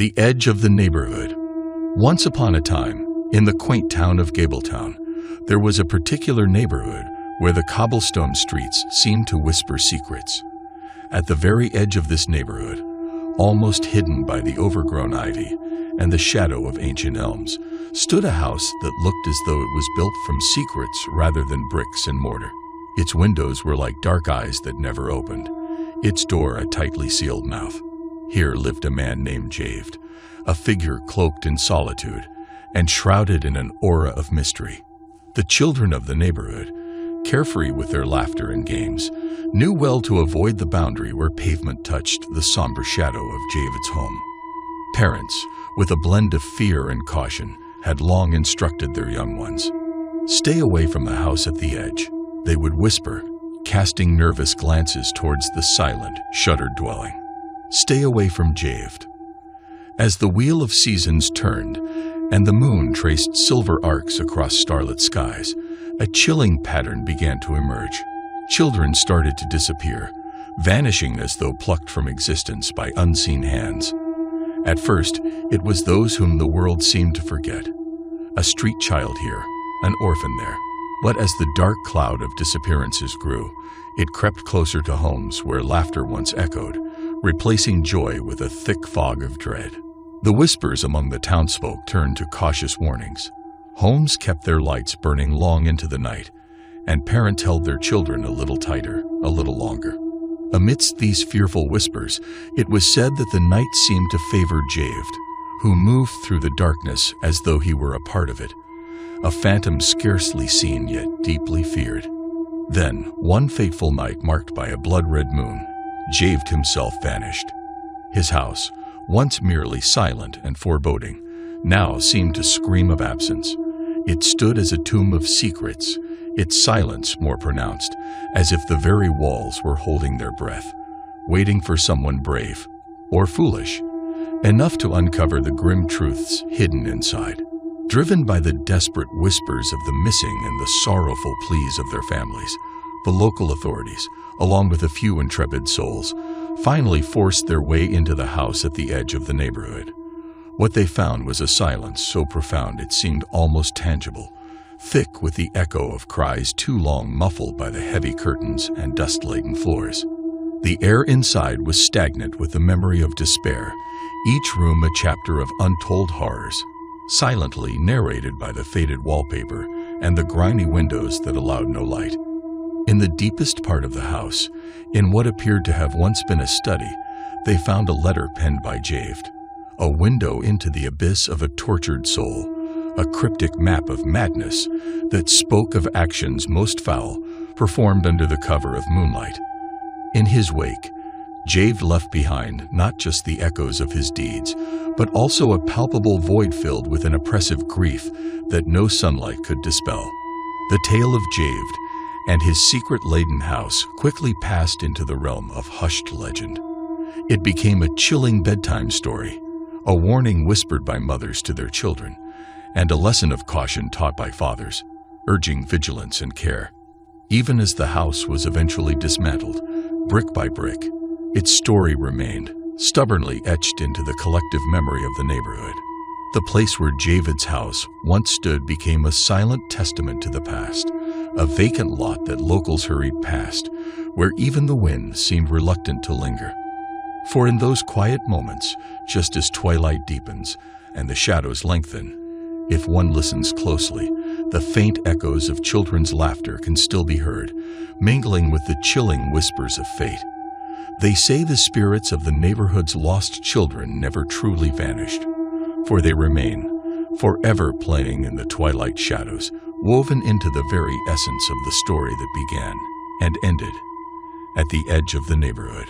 The Edge of the Neighborhood. Once upon a time, in the quaint town of Gabletown, there was a particular neighborhood where the cobblestone streets seemed to whisper secrets. At the very edge of this neighborhood, almost hidden by the overgrown ivy and the shadow of ancient elms, stood a house that looked as though it was built from secrets rather than bricks and mortar. Its windows were like dark eyes that never opened, its door a tightly sealed mouth. Here lived a man named Javed, a figure cloaked in solitude and shrouded in an aura of mystery. The children of the neighborhood, carefree with their laughter and games, knew well to avoid the boundary where pavement touched the somber shadow of Javed's home. Parents, with a blend of fear and caution, had long instructed their young ones. Stay away from the house at the edge, they would whisper, casting nervous glances towards the silent, shuttered dwelling. Stay away from Javed. As the wheel of seasons turned and the moon traced silver arcs across starlit skies, a chilling pattern began to emerge. Children started to disappear, vanishing as though plucked from existence by unseen hands. At first, it was those whom the world seemed to forget. A street child here, an orphan there. But as the dark cloud of disappearances grew, it crept closer to homes where laughter once echoed, replacing joy with a thick fog of dread. The whispers among the townsfolk turned to cautious warnings. Homes kept their lights burning long into the night, and parents held their children a little tighter, a little longer. Amidst these fearful whispers, it was said that the night seemed to favor Javed, who moved through the darkness as though he were a part of it, a phantom scarcely seen yet deeply feared. Then, one fateful night marked by a blood-red moon, Javed himself vanished. His house, once merely silent and foreboding, now seemed to scream of absence. It stood as a tomb of secrets, its silence more pronounced, as if the very walls were holding their breath, waiting for someone brave, or foolish, enough to uncover the grim truths hidden inside. Driven by the desperate whispers of the missing and the sorrowful pleas of their families, the local authorities, along with a few intrepid souls, finally forced their way into the house at the edge of the neighborhood. What they found was a silence so profound it seemed almost tangible, thick with the echo of cries too long muffled by the heavy curtains and dust-laden floors. The air inside was stagnant with the memory of despair, each room a chapter of untold horrors, silently narrated by the faded wallpaper and the grimy windows that allowed no light. In the deepest part of the house, in what appeared to have once been a study, they found a letter penned by Javed, a window into the abyss of a tortured soul, a cryptic map of madness that spoke of actions most foul, performed under the cover of moonlight. In his wake, Javed left behind not just the echoes of his deeds, but also a palpable void filled with an oppressive grief that no sunlight could dispel. The tale of Javed and his secret-laden house quickly passed into the realm of hushed legend. It became a chilling bedtime story, a warning whispered by mothers to their children, and a lesson of caution taught by fathers, urging vigilance and care. Even as the house was eventually dismantled, brick by brick, its story remained, stubbornly etched into the collective memory of the neighborhood. The place where Javed's house once stood became a silent testament to the past, a vacant lot that locals hurried past, where even the wind seemed reluctant to linger. For in those quiet moments, just as twilight deepens and the shadows lengthen, if one listens closely, the faint echoes of children's laughter can still be heard, mingling with the chilling whispers of fate. They say the spirits of the neighborhood's lost children never truly vanished, for they remain, forever playing in the twilight shadows, woven into the very essence of the story that began and ended at the edge of the neighborhood.